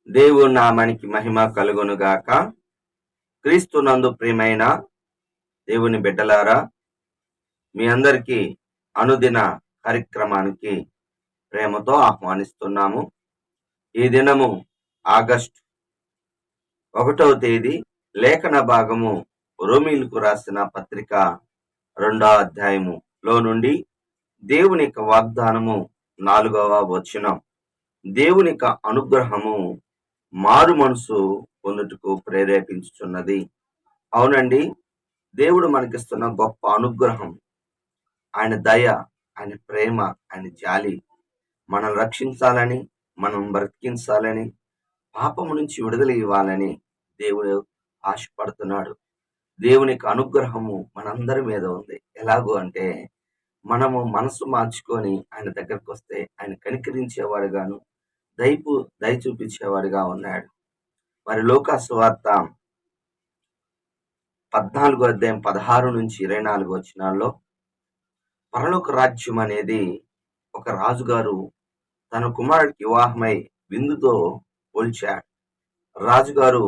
దేవుని నామానికి మహిమ కలుగునుగాక. క్రీస్తునందు ప్రియమైన దేవుని బిడ్డలారా, మీ అందరికీ అనుదిన కార్యక్రమానికి ప్రేమతో ఆహ్వానిస్తున్నాము. ఈ దినము ఆగస్టు 1వ తేదీ, లేఖన భాగము రోమీలకు రాసిన పత్రిక 2వ అధ్యాయములో నుండి దేవుని యొక్క వాగ్దానము 4వ వచనం. దేవుని యొక్క అనుగ్రహము మారు మనసు పొందుటకు ప్రేరేపించుచున్నది. అవునండి, దేవుడు మనకిస్తున్న గొప్ప అనుగ్రహం, ఆయన దయ, ఆయన ప్రేమ, ఆయన జాలి మనం రక్షించాలని, మనం బ్రతికించాలని, పాపము నుంచి విడుదల ఇవ్వాలని దేవుడు ఆశపడుతున్నాడు. దేవుని యొక్క అనుగ్రహము మనందరి మీద ఉంది. ఎలాగో అంటే, మనము మనసు మార్చుకొని ఆయన దగ్గరకు వస్తే ఆయన కనికరించేవాడుగాను, దయ చూపించేవాడిగా ఉన్నాడు. మరి లూకాసు వార్త 14వ అధ్యాయం 16 నుంచి 24 వచనాల్లో, పరలోక రాజ్యం అనేది ఒక రాజుగారు తన కుమారుడికి వివాహమై విందుతో పోల్చాడు. రాజుగారు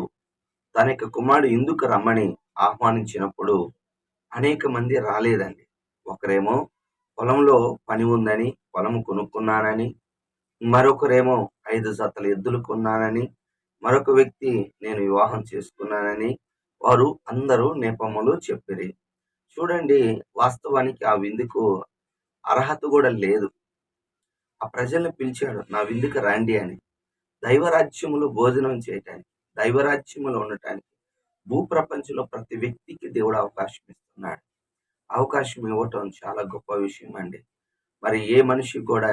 తన యొక్క కుమారుడు ఇందుకు రమ్మని ఆహ్వానించినప్పుడు అనేక మంది రాలేదండి. ఒకరేమో పొలంలో పని ఉందని పొలం కొనుక్కున్నానని, మరొకరేమో 5 జతల ఎద్దులు కొన్నానని, మరొక వ్యక్తి నేను వివాహం చేసుకున్నానని వారు అందరూ నెపములు చెప్పిరి. చూడండి, వాస్తవానికి ఆ విందుకు అర్హత కూడా లేదు. ఆ ప్రజల్ని పిలిచాడు, నా విందుకు రండి అని. దైవరాజ్యములో భోజనం చేయటానికి, దైవరాజ్యములో ఉండటానికి భూప్రపంచంలో ప్రతి వ్యక్తికి దేవుడు అవకాశం ఇస్తున్నాడు. అవకాశం ఇవ్వటం చాలా గొప్ప విషయం అండి. మరి ఏ మనిషికి కూడా,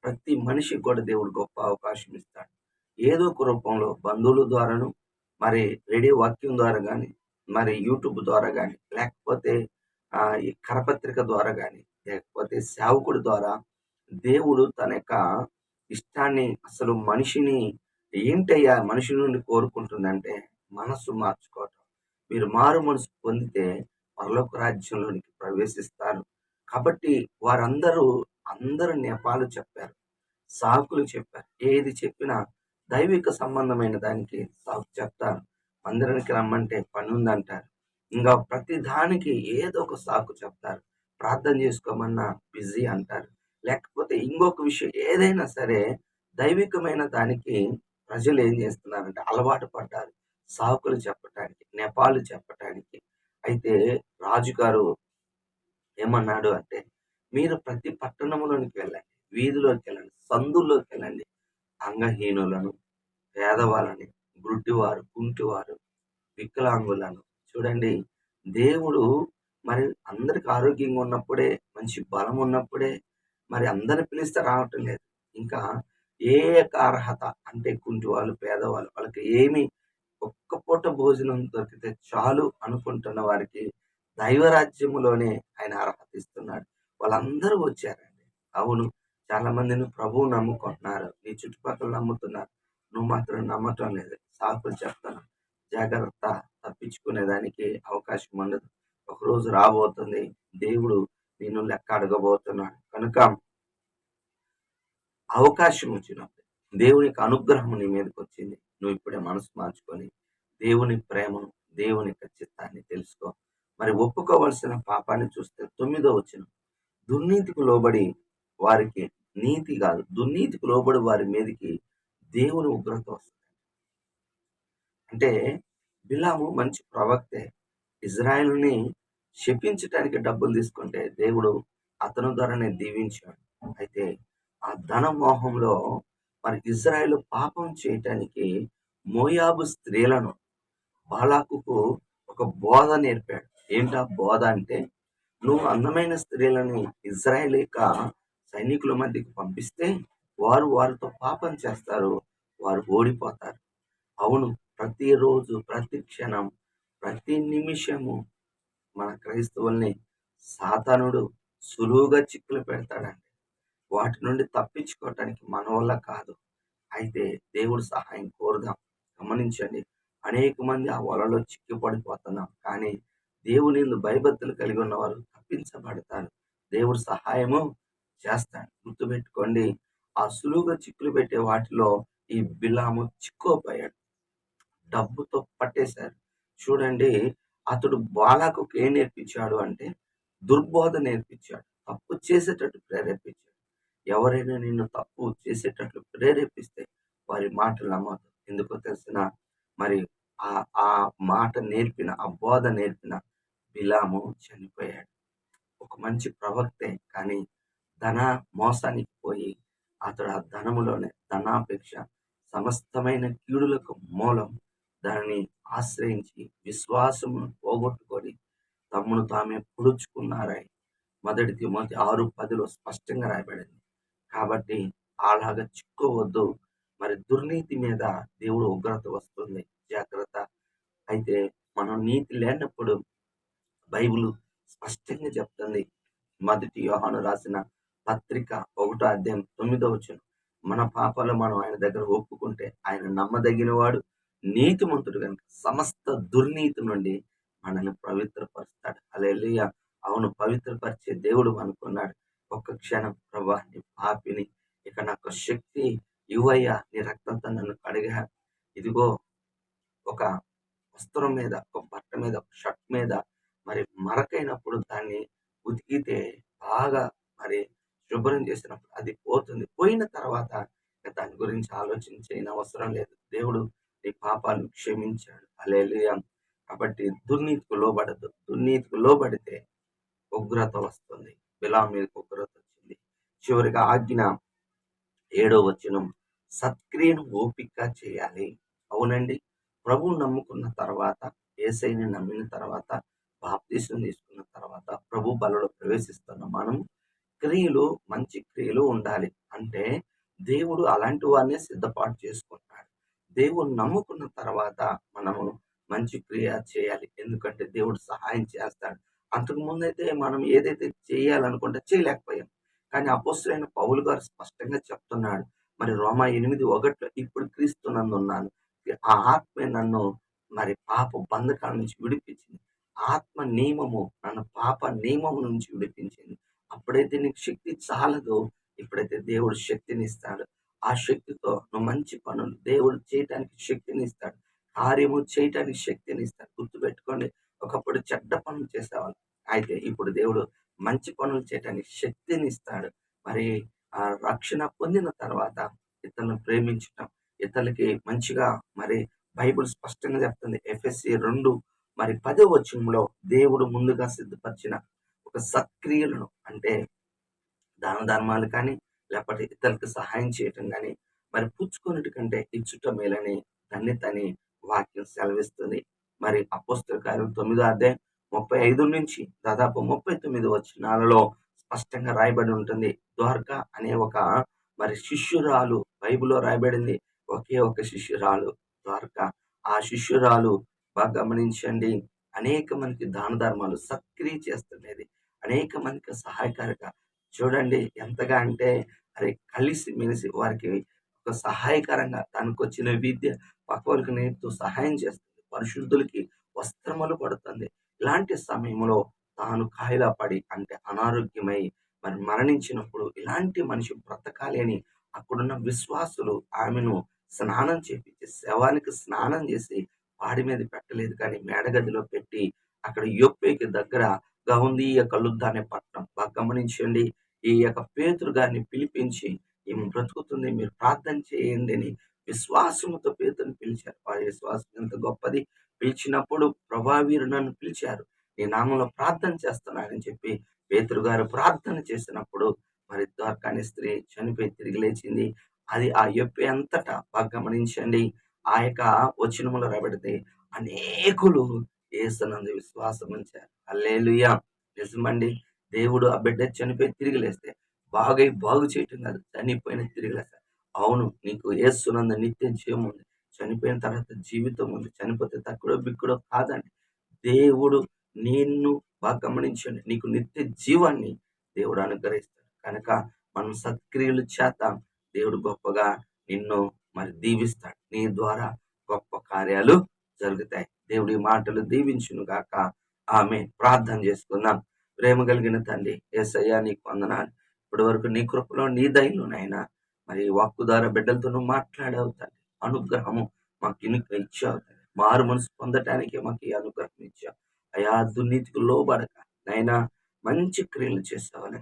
ప్రతి మనిషికి కూడా దేవుడు గొప్ప అవకాశం ఇస్తాడు. ఏదో ఒక రూపంలో బంధువుల ద్వారాను, మరి రేడియో వాక్యం ద్వారా కానీ, మరి యూట్యూబ్ ద్వారా కానీ, లేకపోతే ఈ కరపత్రిక ద్వారా కానీ, లేకపోతే సేవకుడి ద్వారా దేవుడు తన యొక్క ఇష్టాన్ని, అసలు మనిషిని ఏంటయ్యా మనిషి నుండి కోరుకుంటుందంటే మనసు మార్చుకోవటం. మీరు మారు మనసు పొందితే పరలోక రాజ్యంలోనికి ప్రవేశిస్తారు. కాబట్టి అందరూ నెపాలు చెప్పారు, సాకులు చెప్పారు. ఏది చెప్పినా దైవిక సంబంధమైన దానికి సాకు చెప్తారు. మందిరానికి రమ్మంటే పని ఉందంటారు. ఇంకా ప్రతి దానికి ఏదో ఒక సాకు చెప్తారు. ప్రార్థన చేసుకోమన్నా బిజీ అంటారు. లేకపోతే ఇంకొక విషయం ఏదైనా సరే, దైవికమైన దానికి ప్రజలు ఏం చేస్తున్నారంటే అలవాటు పడ్డారు సాకులు చెప్పటానికి, నెపాలు చెప్పటానికి. అయితే రాజుగారు ఏమన్నాడు అంటే, మీరు ప్రతి పట్టణంలోనికి వెళ్ళండి, వీధిలోకి వెళ్ళండి, సందుల్లోకి వెళ్ళండి, అంగహీనులను, పేదవాళ్ళని, గుడ్డివారు, కుంటివారు, వికలాంగులను చూడండి. దేవుడు మరి అందరికి ఆరోగ్యంగా ఉన్నప్పుడే, మంచి బలం ఉన్నప్పుడే మరి అందరిని పిలిస్తే రావటం లేదు. ఇంకా ఏ అర్హత అంటే కుంటివాళ్ళు, పేదవాళ్ళు, వాళ్ళకి ఏమి ఒక్క పూట భోజనం దొరికితే చాలు అనుకుంటున్న వారికి దైవరాజ్యములోనే ఆయన అర్హత ఇస్తున్నాడు. వాళ్ళందరూ వచ్చారండి. అవును, చాలా మందిని ప్రభువు నమ్ముకుంటున్నారు, నీ చుట్టుపక్కల నమ్ముతున్నారు, నువ్వు మాత్రం నమ్మటం లేదు. సాకులు చెప్తాను, జాగ్రత్త, తప్పించుకునేదానికి అవకాశం ఉండదు. ఒకరోజు రాబోతుంది, దేవుడు నేను లెక్క అడగబోతున్నాడు. కనుక అవకాశం వచ్చినప్పుడు, దేవుని యొక్క అనుగ్రహం నీ మీదకి వచ్చింది, నువ్వు ఇప్పుడే మనసు మార్చుకొని దేవుని ప్రేమను, దేవుని యొక్క చిత్తాన్ని తెలుసుకో. మరి ఒప్పుకోవలసిన పాపాన్ని చూస్తే 9వ వచనం, దుర్నీతికి లోబడి వారికి నీతి కాదు, దుర్నీతికి లోబడి వారి మీదకి దేవుని ఉగ్రత వస్తుంది. అంటే బిలాము మంచి ప్రవక్తే, ఇజ్రాయెల్ని శపించటానికి డబ్బులు తీసుకుంటే దేవుడు అతని ద్వారానే దీవించాడు. అయితే ఆ ధన మోహంలో మరి ఇజ్రాయెల్ పాపం చేయటానికి మోయాబు స్త్రీలను బాలాకుకు ఒక బోధ నేర్పాడు. ఏంటా బోధ అంటే, నువ్వు అందమైన స్త్రీలని ఇజ్రాయేలీక సైనికుల మధ్యకి పంపిస్తే వారు వారితో పాపం చేస్తారు, వారు ఓడిపోతారు. అవును, ప్రతిరోజు, ప్రతి క్షణం, ప్రతి నిమిషము మన క్రైస్తవుల్ని సాతానుడు సులువుగా చిక్కులు పెడతాడండి. వాటి నుండి తప్పించుకోవటానికి మన వల్ల కాదు. అయితే దేవుడు సహాయం కోరుదాం. గమనించండి, అనేక మంది ఆ వలలో చిక్కిపడిపోతున్నాం. కానీ దేవుని యందు భయభక్తులు కలిగి ఉన్నవారు తప్పించబడతారు. దేవుడు సహాయము చేస్తాడు. గుర్తుపెట్టుకోండి, ఆ సులువుగా చిక్కులు పెట్టే వాటిలో ఈ బిలాము చిక్కుకుపోయాడు. డబ్బుతో పట్టేశారు. చూడండి, అతడు బాలాకుకు ఏం నేర్పించాడు అంటే దుర్బోధ నేర్పించాడు. తప్పు చేసేటట్టు ప్రేరేపించాడు. ఎవరైనా నిన్ను తప్పు చేసేటట్లు ప్రేరేపిస్తే వారి మాటలు నమ్మొద్దు. ఎందుకో తెలిసినా, మరి ఆ ఆ మాట నేర్పిన, ఆ బోధ నేర్పిన బిలాము చనిపోయాడు. ఒక మంచి ప్రవక్తే, కానీ ధన మోసానికి పోయి అతడు ఆ ధనములోనే ధనాపేక్ష సమస్తమైన కీడులకు మూలం దానిని ఆశ్రయించి విశ్వాసమును పోగొట్టుకొని తమ్మును తామే పొడుచుకున్నారని మొదటి తిమోతి 6:10 స్పష్టంగా రాయబడింది. కాబట్టి అలాగా చిక్కోవద్దు. మరి దుర్నీతి మీద దేవుడు ఉగ్రత వస్తుంది, జాగ్రత్త. అయితే మనం నీతి లేనప్పుడు బైబిల్ స్పష్టంగా చెప్తుంది. మొదటి యోహాను రాసిన పత్రిక 1:9 మన పాపాలు మనం ఆయన దగ్గర ఒప్పుకుంటే ఆయన నమ్మదగిన వాడు, నీతిమంతుడు కనుక సమస్త దుర్నీతి నుండి మనల్ని పవిత్రపరుస్తాడు. హల్లెలూయా. అవును, పవిత్రపరిచే దేవుడు అనుకున్నాడు. ఒక్క క్షణం, ప్రభా నీ పాపిని, ఇక నాకు శక్తి ఇవ్వయ్యా, నీ రక్తంతో నన్ను కడిగా. ఇదిగో ఒక వస్త్రం మీద, ఒక బట్ట మీద, ఒక షర్ట్ మీద మరి మరకైనప్పుడు దాన్ని ఉతికితే బాగా మరి శుభ్రం చేసినప్పుడు అది పోతుంది. పోయిన తర్వాత దాని గురించి ఆలోచించని అవసరం లేదు. దేవుడు నీ పాపాలను క్షమించాడు. హల్లెలూయా. కాబట్టి దుర్నీతికి లోబడద్దు. దుర్నీతికి లోబడితే ఉగ్రత వస్తుంది. బిలాము మీదకి ఉగ్రత వచ్చింది. చివరిగా ఆజ్ఞ 7వ సత్క్రియను ఓపికగా చేయాలి. అవునండి, ప్రభువు నమ్ముకున్న తర్వాత, యేసయ్యని నమ్మిన తర్వాత, బాప్తీసం తీసుకున్న తర్వాత ప్రభు బలలో ప్రవేశిస్తున్న మనం క్రియలు, మంచి క్రియలు ఉండాలి. అంటే దేవుడు అలాంటి వారినే సిద్ధపాటు చేసుకుంటాడు. దేవుడు నమ్ముకున్న తర్వాత మనము మంచి క్రియ చేయాలి. ఎందుకంటే దేవుడు సహాయం చేస్తాడు. అంతకు ముందైతే మనం ఏదైతే చేయాలనుకుంటే చేయలేకపోయాం. కానీ అపోస్తలుడైన పౌలు గారు స్పష్టంగా చెప్తున్నాడు. మరి రోమా 8:1 ఇప్పుడు క్రీస్తునందున్నాను, ఆ ఆత్మే నన్ను మరి పాప బంధకాల నుంచి విడిపించింది. ఆత్మ నియమము నన్ను పాప నియమం నుంచి విడిపించింది. అప్పుడైతే నీకు శక్తి చాలదు, ఇప్పుడైతే దేవుడు శక్తిని ఇస్తాడు. ఆ శక్తితో నువ్వు మంచి పనులు దేవుడు చేయటానికి శక్తిని ఇస్తాడు. కార్యము చేయటానికి శక్తిని ఇస్తాడు. గుర్తుపెట్టుకోండి, ఒకప్పుడు చెడ్డ పనులు చేసేవాళ్ళు, అయితే ఇప్పుడు దేవుడు మంచి పనులు చేయటానికి శక్తిని ఇస్తాడు. మరి ఆ రక్షణ పొందిన తర్వాత ఇతరులను ప్రేమించటం, ఇతరులకి మంచిగా మరి బైబిల్ స్పష్టంగా చెప్తుంది. ఎఫెసీ 2:10 దేవుడు ముందుగా సిద్ధపరిచిన ఒక సత్క్రియలను, అంటే దాన ధర్మాలు కానీ, లేకపోతే ఇతరులకు సహాయం చేయటం కానీ, మరి పుచ్చుకొనుట కంటే ఇచ్చుట మేలని ధన్యతని వాక్యం సెలవిస్తుంది. మరి అపోస్తల కార్యం 9:35 నుంచి దాదాపు 39 స్పష్టంగా రాయబడి ఉంటుంది. ద్వారక అనే ఒక మరి శిష్యురాలు, బైబిల్లో రాయబడింది. ఒకే ఒక శిష్యురాలు ద్వారక. ఆ శిష్యురాలు బాగా గమనించండి, అనేక మందికి దాన ధర్మాలు సత్క్రియ చేస్తున్నది, అనేక మందికి సహాయకారిగా. చూడండి ఎంతగా అంటే, అది కలిసి మెలిసి వారికి ఒక సహాయకరంగా తనకొచ్చిన విద్య పక్కవారికి నేర్పుతూ సహాయం చేస్తుంది. పరిశుద్ధులకి వస్త్రములు పడుతుంది. ఇలాంటి సమయంలో తాను కాయిలా పడి, అంటే అనారోగ్యమై మరి మరణించినప్పుడు ఇలాంటి మనిషి బ్రతకాలి అని అక్కడున్న విశ్వాసులు ఆమెను స్నానం చేపించి, శవానికి స్నానం చేసి వాడి మీద పెట్టలేదు, కానీ మేడగదిలో పెట్టి అక్కడ యొప్పేకి దగ్గర గౌందీయ కలుద్ద అనే పట్టణం, బాగా గమనించండి, ఈ యొక్క పేతురు గారిని పిలిపించి ఈమె బ్రతుకుతుంది, మీరు ప్రార్థన చేయండి అని విశ్వాసముతో పేతురుని పిలిచారు. వారి విశ్వాసం ఎంత గొప్పది! పిలిచినప్పుడు, ప్రభా వీరు నన్ను పిలిచారు, నీ నామంలో ప్రార్థన చేస్తున్నానని చెప్పి పేతురు గారు ప్రార్థన చేసినప్పుడు మరి ద్వారకా అనే స్త్రీ చనిపోయి తిరిగి లేచింది. అది ఆ యొప్పే అంతటా బాగా గమనించండి, ఆ యొక్క వచనములో రాబడితే అనేకులు యేసునందు విశ్వాసం ఉంచారు. హల్లెలూయా. నిజమండి, దేవుడు ఆ బిడ్డ చనిపోయి తిరిగి లేస్తే బాగు చేయటం కాదు, చనిపోయిన తిరిగి లేస్తారు. అవును, నీకు యేసునందు నిత్య జీవం ఉంది. చనిపోయిన తర్వాత జీవితం ఉంది. చనిపోతే తక్కుడో బిక్కుడో కాదండి. దేవుడు నిన్ను బాగా గమనించండి, నీకు నిత్య జీవాన్ని దేవుడు అనుగ్రహిస్తాడు. కనుక మనం సత్క్రియలు చేద్దాం. దేవుడు గొప్పగా నిన్ను మరి దీవిస్తాడు. నీ ద్వారా గొప్ప కార్యాలు జరుగుతాయి. దేవుడి మాటలు దీవించును గాక. ఆమేన్. ప్రార్థన చేసుకుందాం. ప్రేమ కలిగిన తండ్రి యేసయ్యా, నీకు వందనాలు. ఇప్పటి వరకు నీ కృపలో, నీ దయలో నాయనా మరి వాక్కు ద్వారా బిడ్డలతో నువ్వు మాట్లాడావు తండ్రి. అనుగ్రహము మాకు ఇచ్చావు తండ్రి. మారు మనసు పొందటానికి మాకు ఈ అనుగ్రహం ఇచ్చావు అయా. దుర్నీతికి లోబడక నైనా మంచి క్రియలు చేస్తావని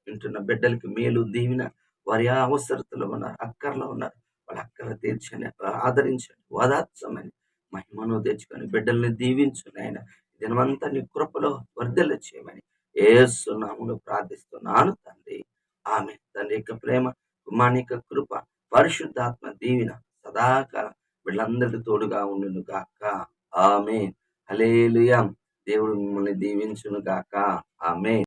వింటున్న బిడ్డలకి మేలు దీవిన. వారి అవసరతలో ఉన్నారు, అక్కర్లో ఉన్నారు. వాళ్ళ అక్కర తీర్చండి, ఆదరించండి, ఓదార్చమని మహిమను తెచ్చుకొని బిడ్డల్ని దీవించు నాయన. దినమంతా నీ కృపలో వర్ధల చేయమని యేసు నామములో ప్రార్థిస్తున్నాను తండ్రి. ఆమె తండ్రి యొక్క ప్రేమ, కుమారుని యొక్క కృప, పరిశుద్ధాత్మ దీవెన సదాకాలం వీళ్ళందరికీ తోడుగా ఉండును గాక. ఆమేన్. హల్లెలూయా. దేవుడు మిమ్మల్ని దీవించును గాక. ఆమేన్.